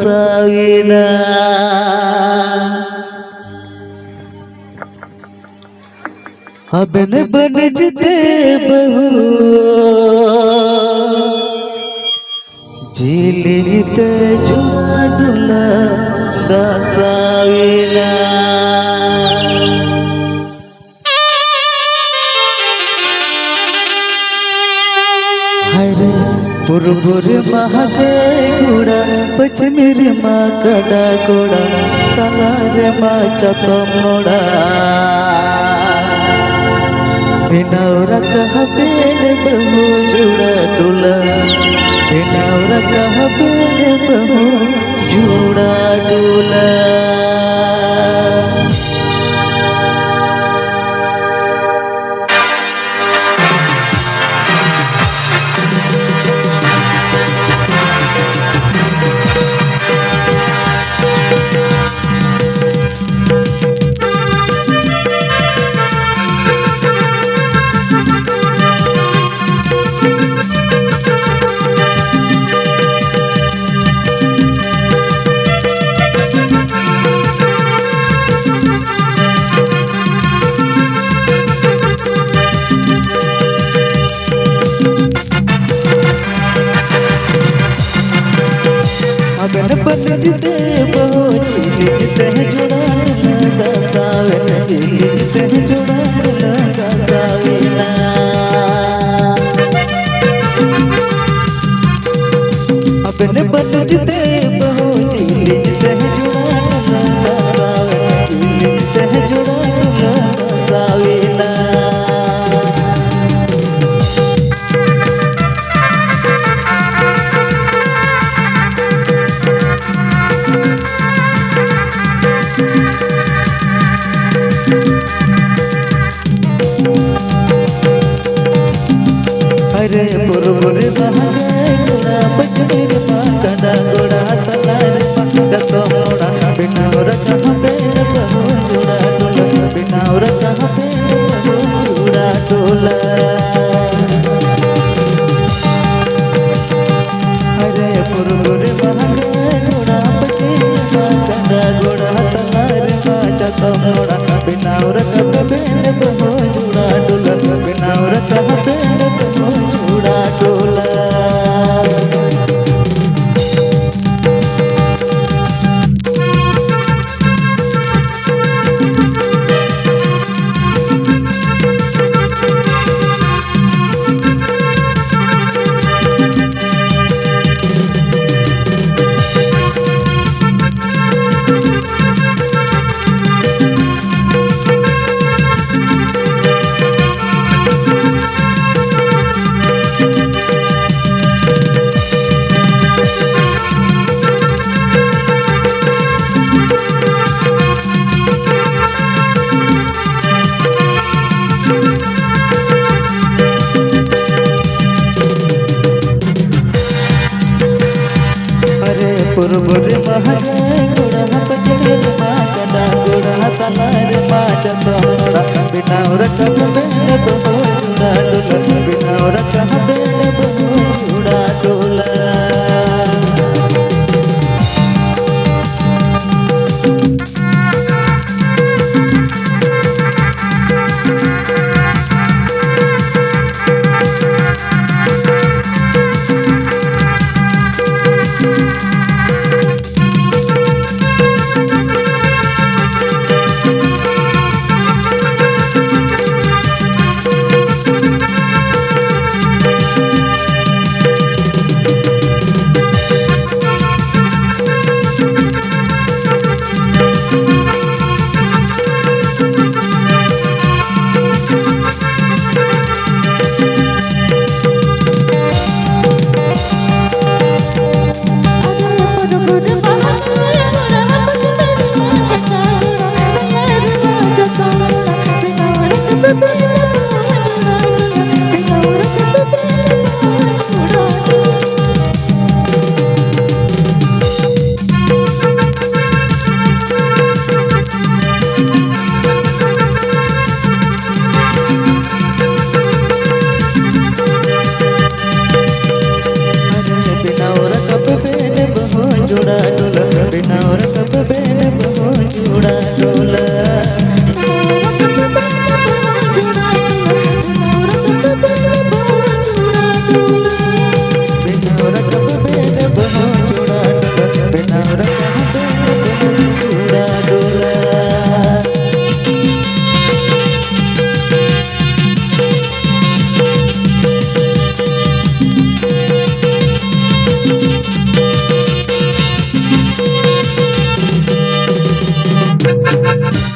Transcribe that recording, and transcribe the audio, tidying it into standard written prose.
ಸಾವಿನ अबन बन जते बहु जीलिते जुआडुला दासाविना हरे पुरबुर महाके गुड़ा पचमिर मा कड़ा गोड़ा तलारे मा चतमोड़ा बिनावरा कहा पेड़ बहु जुड़ा डुला बिनावरा कहा पेड़ बहु जुड़ा डुला बंजते बहुत दिल से जुड़ा लगा सावन दिल से जुड़ा लगा साविना अपने बंजते बहुत दिल से जुड़ा लगा सावन दिल से जुड़ा लगा साविना हरे पुरबुर महाके गुड़ा पचमिर मा कड़ा गोड़ा तलारे मा चतमोड़ा बिनावरा कहा पेड़ बहु जुड़ा डुला बिनावरा कहा पेड़ बहु जुड़ा डुला हरे पुरबुर महाके गुड़ा पचमिर मा कड़ा गोड़ा तलारे मा चतमोड़ा बिनावरा कहा पेड़ बहु जुड़ा डुला बिनावरा कहा पेड़ बहु जुड़ा डोला पुरबुर महाके गुड़ा पचमिर मा कड़ा गोड़ा तलारे मा चतमोड़ा बिनावरा कहा पेड़ बहु जुड़ा डुला बिनावरा कहा पेड़ बहु जुड़ा डुला जोड़ा